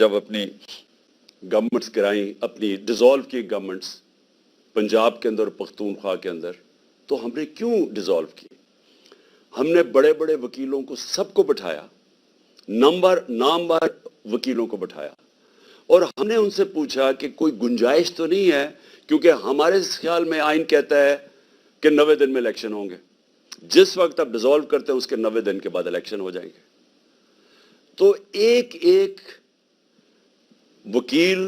जब अपनी गवर्नमेंट्स गिराई, अपनी डिज़ोल्व की गवर्नमेंट्स पंजाब के अंदर और पख्तूनख्वा के अंदर, तो हमने क्यों डिज़ोल्व की? हमने बड़े बड़े वकीलों को सबको बिठाया, नामवर वकीलों को बिठाया, और हमने उनसे पूछा कि कोई गुंजाइश तो नहीं है, क्योंकि हमारे ख्याल में आइन कहता है कि 90 दिन में इलेक्शन होंगे, जिस वक्त आप डिसॉल्व करते हैं उसके 90 दिन के बाद इलेक्शन हो जाएंगे। तो एक एक वकील,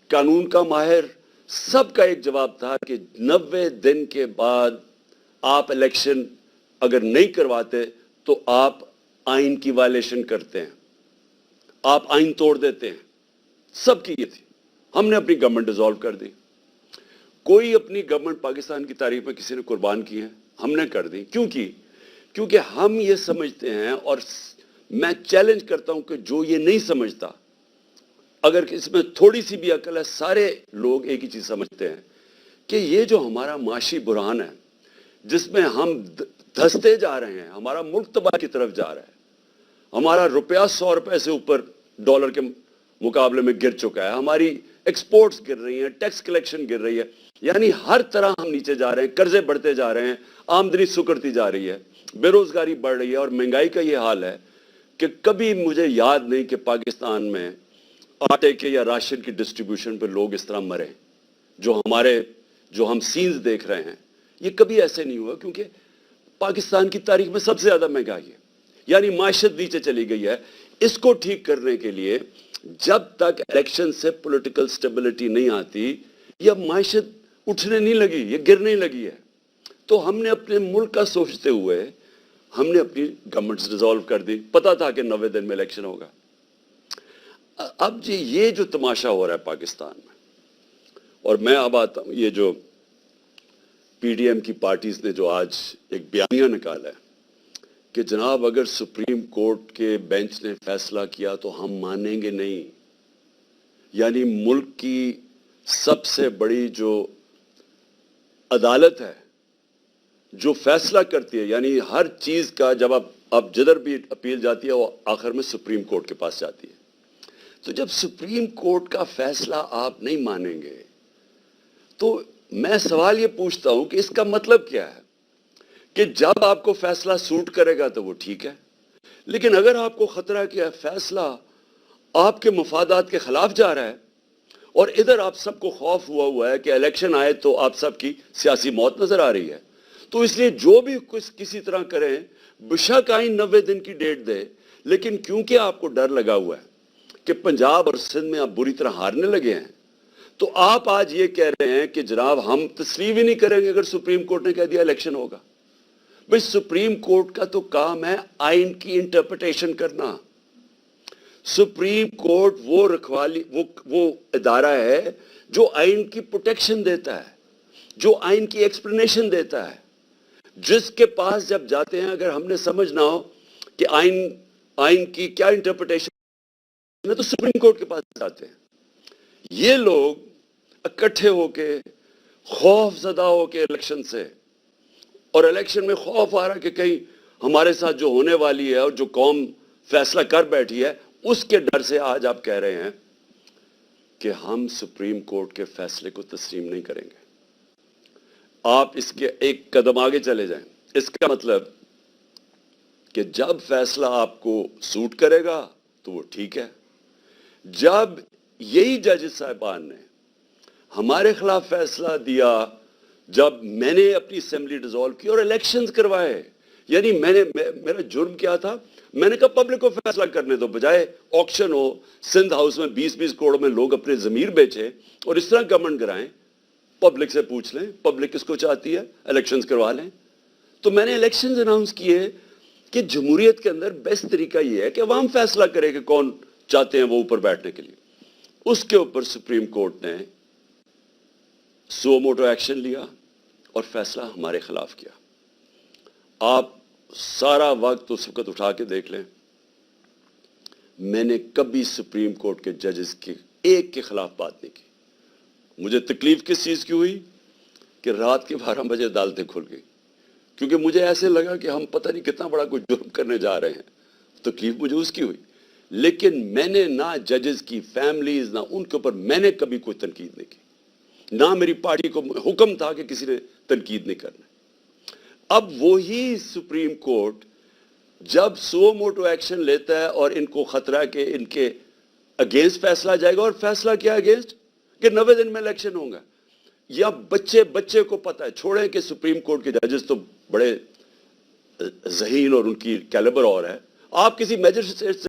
कानून का माहिर, सबका एक जवाब था कि 90 दिन के बाद आप इलेक्शन अगर नहीं करवाते तो आप आइन की वायलेशन करते हैं, आप आइन तोड़ देते हैं। सबकी ये थी। हमने अपनी गवर्नमेंट डिसॉल्व कर दी। कोई अपनी गवर्नमेंट पाकिस्तान की तारीफ में किसी ने कुर्बान की है, हमने कर दी। क्योंकि हम ये समझते हैं, और मैं चैलेंज करता हूं कि जो ये नहीं समझता, अगर इसमें थोड़ी सी भी अकल है, सारे लोग एक ही चीज समझते हैं कि ये जो हमारा माशी बुरहान है, जिसमें हम धंसते जा रहे हैं, हमारा मुल्क तबाही की तरफ जा रहा है, हमारा रुपया 100 रुपए से ऊपर डॉलर के मुकाबले में गिर चुका है, हमारी एक्सपोर्ट्स गिर रही हैं, टैक्स कलेक्शन गिर रही है, यानी हर तरह हम नीचे जा रहे हैं, कर्जे बढ़ते जा रहे हैं, आमदनी सुकड़ती जा रही है, बेरोजगारी बढ़ रही है, और महंगाई का ये हाल है कि कभी मुझे याद नहीं कि पाकिस्तान में आटे के या राशन की डिस्ट्रीब्यूशन पे लोग इस तरह मरे। जो हम सीन्स देख रहे हैं, ये कभी ऐसे नहीं हुआ, क्योंकि पाकिस्तान की तारीख में सबसे ज्यादा महंगाई है, यानी माशत नीचे चली गई है। इसको ठीक करने के लिए जब तक इलेक्शन से पॉलिटिकल स्टेबिलिटी नहीं आती, यह माशत उठने नहीं लगी, ये गिरने लगी है। तो हमने अपने मुल्क का सोचते हुए हमने अपनी गवर्नमेंट्स डिसॉल्व कर दी। पता था कि 90 दिन में इलेक्शन होगा। अब जी ये जो तमाशा हो रहा है पाकिस्तान में, और मैं अब आता हूं, ये जो पीडीएम की पार्टीज ने जो आज एक बयानिया निकाला है कि जनाब अगर सुप्रीम कोर्ट के बेंच ने फैसला किया तो हम मानेंगे नहीं, यानी मुल्क की सबसे बड़ी जो अदालत है जो फैसला करती है, यानी हर चीज का जब अब जिधर भी अपील जाती है वो आखिर में सुप्रीम कोर्ट के पास जाती है। तो जब सुप्रीम कोर्ट का फैसला आप नहीं मानेंगे, तो मैं सवाल ये पूछता हूं कि इसका मतलब क्या है? कि जब आपको फैसला सूट करेगा तो वो ठीक है, लेकिन अगर आपको खतरा कि फैसला आपके मफादात के खिलाफ जा रहा है, और इधर आप सबको खौफ हुआ है कि इलेक्शन आए तो आप सबकी सियासी मौत नजर आ रही है, तो इसलिए जो भी कुछ किसी तरह करें, बेशक आइन 90 दिन की डेट दे, लेकिन क्योंकि आपको डर लगा हुआ है कि पंजाब और सिंध में आप बुरी तरह हारने लगे हैं, तो आप आज ये कह रहे हैं कि जनाब हम तस्लीम ही नहीं करेंगे अगर सुप्रीम कोर्ट ने कह दिया इलेक्शन होगा। भाई सुप्रीम कोर्ट का तो काम है आइन की इंटरप्रिटेशन करना। सुप्रीम कोर्ट वो रखवाली वो इदारा है जो आइन की प्रोटेक्शन देता है, जो आइन की एक्सप्लेनेशन देता है, जिसके पास जब जाते हैं अगर हमने समझना हो कि आइन की क्या इंटरप्रिटेशन है तो सुप्रीम कोर्ट के पास जाते हैं। ये लोग इकट्ठे होके खौफजदा होके इलेक्शन से, और इलेक्शन में खौफ आ रहा कि कहीं हमारे साथ जो होने वाली है और जो कौम फैसला कर बैठी है उसके डर से आज आप कह रहे हैं कि हम सुप्रीम कोर्ट के फैसले को तस्लीम नहीं करेंगे। आप इसके एक कदम आगे चले जाएं। इसका मतलब कि जब फैसला आपको सूट करेगा तो वो ठीक है। जब यही जज साहिबान ने हमारे खिलाफ फैसला दिया, जब मैंने अपनी असेंबली डिसॉल्व की और इलेक्शंस करवाए, यानी मेरा जुर्म क्या था? मैंने कहा पब्लिक को फैसला करने दो, बजाय ऑक्शन हो, सिंध हाउस में 20-20 करोड़ में लोग अपने जमीर बेचे और इस तरह गवर्नमेंट कराएं। पब्लिक से पूछ लें, पब्लिक किसको चाहती है, इलेक्शंस करवा लें। तो मैंने इलेक्शंस अनाउंस किए कि जमहूरियत के अंदर बेस्ट तरीका यह है कि अवाम फैसला करे कि कौन चाहते हैं वो ऊपर बैठने के लिए। उसके ऊपर सुप्रीम कोर्ट ने सो मोटो एक्शन लिया और फैसला हमारे खिलाफ किया। आप सारा वक्त उस वक्त उठा के देख लें, मैंने कभी सुप्रीम कोर्ट के जजेस के एक के खिलाफ बात नहीं की। मुझे तकलीफ किस चीज की हुई कि रात के 12 बजे अदालतें खुल गई, क्योंकि मुझे ऐसे लगा कि हम पता नहीं कितना बड़ा कुछ जुर्म करने जा रहे हैं। तकलीफ मुझे उसकी हुई, لیکن میں نے نہ ججز کی فیملیز نہ ان کے اوپر میں نے کبھی کوئی تنقید نہیں کی، نہ میری پارٹی کو حکم تھا کہ کسی نے تنقید نہیں کرنا۔ اب وہی سپریم کورٹ جب سو موٹو ایکشن لیتا ہے اور ان کو خطرہ کہ ان کے اگینسٹ فیصلہ جائے گا، اور فیصلہ کیا اگینسٹ؟ کہ 90 دن میں الیکشن ہوں گا، یا بچے کو پتہ ہے، چھوڑیں کہ سپریم کورٹ کے ججز تو بڑے ذہین اور ان کی کیلیبر اور ہے، آپ کسی میجسٹریٹ